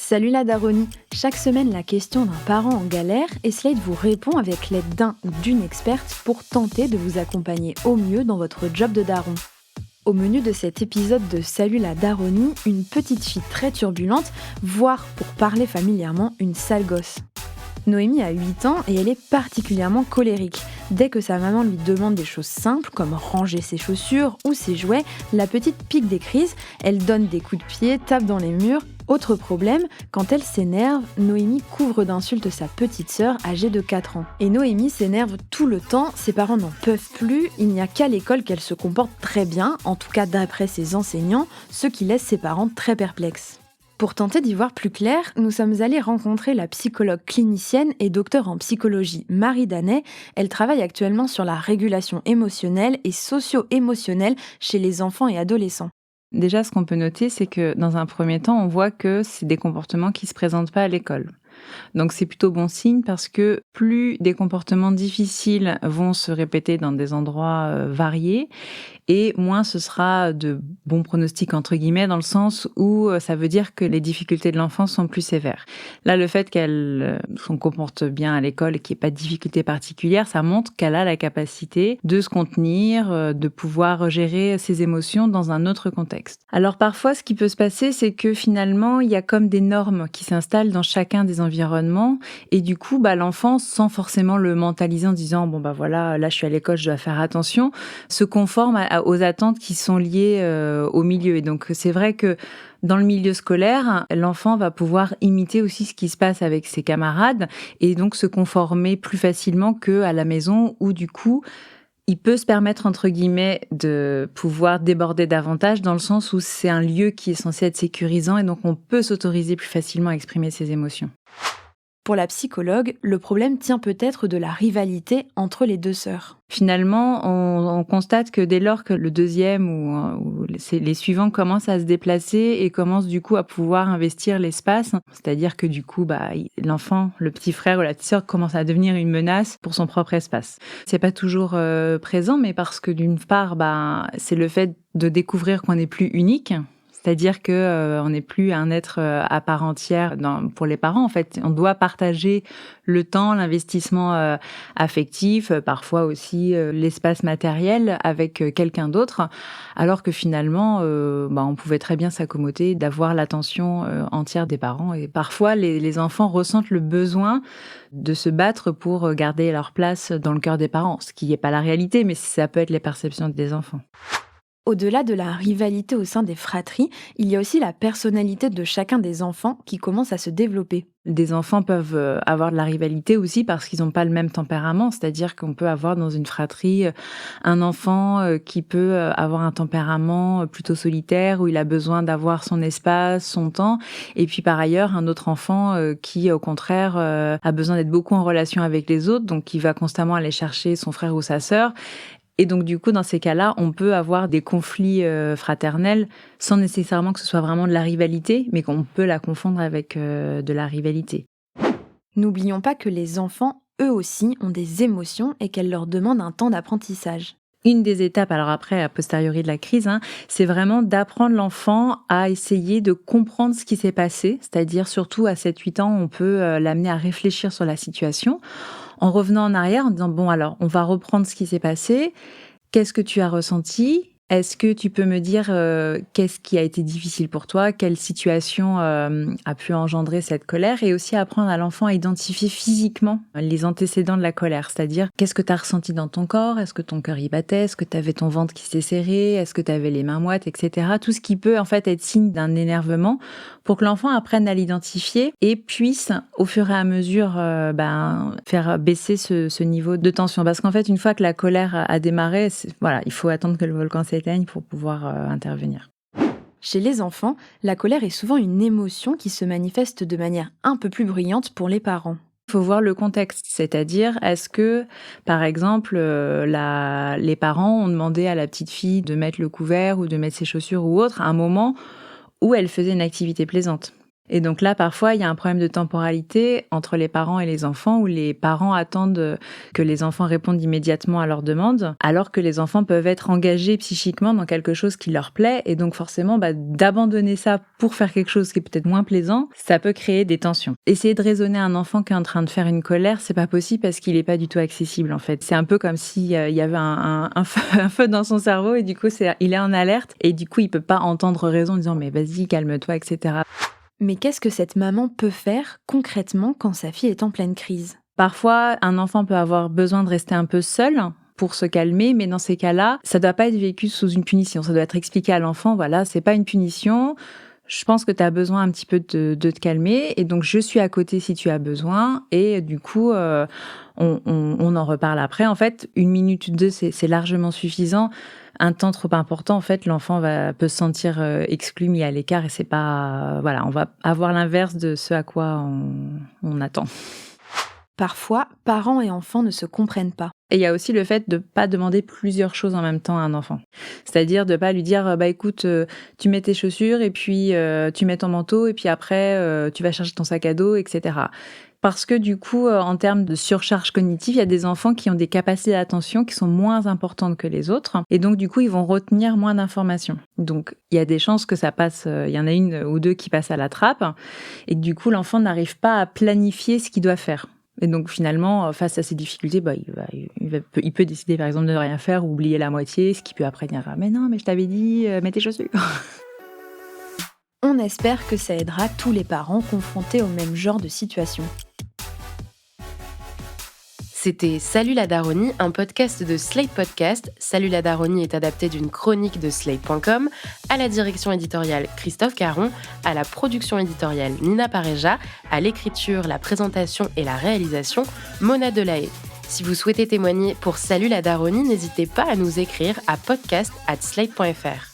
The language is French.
Salut la Daronie. Chaque semaine, la question d'un parent en galère et Slate vous répond avec l'aide d'un ou d'une experte pour tenter de vous accompagner au mieux dans votre job de daron. Au menu de cet épisode de Salut la Daronie, une petite fille très turbulente, voire pour parler familièrement, une sale gosse. Noémie a 8 ans et elle est particulièrement colérique. Dès que sa maman lui demande des choses simples comme ranger ses chaussures ou ses jouets, la petite pique des crises, elle donne des coups de pied, tape dans les murs. Autre problème, quand elle s'énerve, Noémie couvre d'insultes sa petite sœur âgée de 4 ans. Et Noémie s'énerve tout le temps, ses parents n'en peuvent plus, il n'y a qu'à l'école qu'elle se comporte très bien, en tout cas d'après ses enseignants, ce qui laisse ses parents très perplexes. Pour tenter d'y voir plus clair, nous sommes allés rencontrer la psychologue clinicienne et docteure en psychologie Marie Danet. Elle travaille actuellement sur la régulation émotionnelle et socio-émotionnelle chez les enfants et adolescents. Déjà, ce qu'on peut noter, c'est que dans un premier temps, on voit que c'est des comportements qui ne se présentent pas à l'école. Donc c'est plutôt bon signe parce que plus des comportements difficiles vont se répéter dans des endroits variés, et moins ce sera de bons pronostics entre guillemets, dans le sens où ça veut dire que les difficultés de l'enfant sont plus sévères. Là, le fait qu'elle se comporte bien à l'école et qu'il n'y ait pas de difficultés particulières, ça montre qu'elle a la capacité de se contenir, de pouvoir gérer ses émotions dans un autre contexte. Alors parfois, ce qui peut se passer, c'est que finalement, il y a comme des normes qui s'installent dans chacun des environnements, et du coup, l'enfant, sans forcément le mentaliser en disant voilà, là je suis à l'école, je dois faire attention, se conforme aux attentes qui sont liées au milieu. Et donc c'est vrai que dans le milieu scolaire, l'enfant va pouvoir imiter aussi ce qui se passe avec ses camarades et donc se conformer plus facilement qu'à la maison où du coup il peut se permettre, entre guillemets, de pouvoir déborder davantage dans le sens où c'est un lieu qui est censé être sécurisant et donc on peut s'autoriser plus facilement à exprimer ses émotions. Pour la psychologue, le problème tient peut-être de la rivalité entre les deux sœurs. Finalement, on constate que dès lors que le deuxième ou les suivants commencent à se déplacer et commencent du coup à pouvoir investir l'espace, c'est-à-dire que du coup, l'enfant, le petit frère ou la petite sœur commence à devenir une menace pour son propre espace. C'est pas toujours présent, mais parce que d'une part, c'est le fait de découvrir qu'on n'est plus unique. C'est-à-dire que on n'est plus un être à part entière pour les parents. En fait, on doit partager le temps, l'investissement affectif, parfois aussi l'espace matériel avec quelqu'un d'autre, alors que finalement, on pouvait très bien s'accommoder d'avoir l'attention entière des parents. Et parfois, les enfants ressentent le besoin de se battre pour garder leur place dans le cœur des parents, ce qui n'est pas la réalité, mais ça peut être les perceptions des enfants. Au-delà de la rivalité au sein des fratries, il y a aussi la personnalité de chacun des enfants qui commence à se développer. Des enfants peuvent avoir de la rivalité aussi parce qu'ils n'ont pas le même tempérament. C'est-à-dire qu'on peut avoir dans une fratrie un enfant qui peut avoir un tempérament plutôt solitaire où il a besoin d'avoir son espace, son temps. Et puis par ailleurs, un autre enfant qui, au contraire, a besoin d'être beaucoup en relation avec les autres, donc qui va constamment aller chercher son frère ou sa sœur. Et donc, du coup, dans ces cas-là, on peut avoir des conflits fraternels sans nécessairement que ce soit vraiment de la rivalité, mais qu'on peut la confondre avec de la rivalité. N'oublions pas que les enfants, eux aussi, ont des émotions et qu'elles leur demandent un temps d'apprentissage. Une des étapes, alors après, a posteriori de la crise, c'est vraiment d'apprendre l'enfant à essayer de comprendre ce qui s'est passé, c'est-à-dire surtout à 7-8 ans, on peut l'amener à réfléchir sur la situation, en revenant en arrière, en disant, alors, on va reprendre ce qui s'est passé, qu'est-ce que tu as ressenti ? Est-ce que tu peux me dire qu'est-ce qui a été difficile pour toi ? Quelle situation a pu engendrer cette colère ? Et aussi apprendre à l'enfant à identifier physiquement les antécédents de la colère. C'est-à-dire, qu'est-ce que tu as ressenti dans ton corps ? Est-ce que ton cœur y battait ? Est-ce que tu avais ton ventre qui s'est serré ? Est-ce que tu avais les mains moites, etc. Tout ce qui peut en fait être signe d'un énervement pour que l'enfant apprenne à l'identifier et puisse, au fur et à mesure, faire baisser ce niveau de tension. Parce qu'en fait, une fois que la colère a démarré, il faut attendre que le volcan s'éteigne pour pouvoir intervenir. Chez les enfants, la colère est souvent une émotion qui se manifeste de manière un peu plus bruyante pour les parents. Il faut voir le contexte, c'est-à-dire est-ce que, par exemple, les parents ont demandé à la petite fille de mettre le couvert ou de mettre ses chaussures ou autre à un moment où elle faisait une activité plaisante. Et donc là, parfois, il y a un problème de temporalité entre les parents et les enfants, où les parents attendent que les enfants répondent immédiatement à leurs demandes, alors que les enfants peuvent être engagés psychiquement dans quelque chose qui leur plaît. Et donc forcément, d'abandonner ça pour faire quelque chose qui est peut-être moins plaisant, ça peut créer des tensions. Essayer de raisonner un enfant qui est en train de faire une colère, c'est pas possible parce qu'il est pas du tout accessible, en fait. C'est un peu comme s'il y avait un feu dans son cerveau et du coup, il est en alerte et du coup, il peut pas entendre raison en disant « mais vas-y, calme-toi, etc. » Mais qu'est-ce que cette maman peut faire concrètement quand sa fille est en pleine crise ? Parfois, un enfant peut avoir besoin de rester un peu seul pour se calmer, mais dans ces cas-là, ça doit pas être vécu sous une punition. Ça doit être expliqué à l'enfant, voilà, c'est pas une punition. Je pense que tu as besoin un petit peu de te calmer et donc je suis à côté si tu as besoin et du coup, on en reparle après. En fait, 1 minute ou 2, c'est largement suffisant. Un temps trop important, en fait, l'enfant peut se sentir exclu, mis à l'écart et c'est pas... Voilà, on va avoir l'inverse de ce à quoi on attend. Parfois, parents et enfants ne se comprennent pas. Et il y a aussi le fait de pas demander plusieurs choses en même temps à un enfant. C'est-à-dire de pas lui dire écoute, tu mets tes chaussures et puis tu mets ton manteau et puis après tu vas chercher ton sac à dos, etc. Parce que du coup, en termes de surcharge cognitive, il y a des enfants qui ont des capacités d'attention qui sont moins importantes que les autres. Et donc, du coup, ils vont retenir moins d'informations. Donc, il y a des chances que ça passe, il y en a 1 ou 2 qui passent à la trappe. Et que du coup, l'enfant n'arrive pas à planifier ce qu'il doit faire. Et donc, finalement, face à ces difficultés, il peut décider, par exemple, de ne rien faire ou oublier la moitié, ce qui peut après dire « Mais non, mais je t'avais dit, mets tes chaussures !» On espère que ça aidera tous les parents confrontés au même genre de situation. C'était Salut la Daronie, un podcast de Slate Podcast. Salut la Daronie est adapté d'une chronique de Slate.com. À la direction éditoriale, Christophe Caron. À la production éditoriale, Nina Pareja. À l'écriture, la présentation et la réalisation, Mona Delahaye. Si vous souhaitez témoigner pour Salut la Daronie, n'hésitez pas à nous écrire à podcast@slate.fr.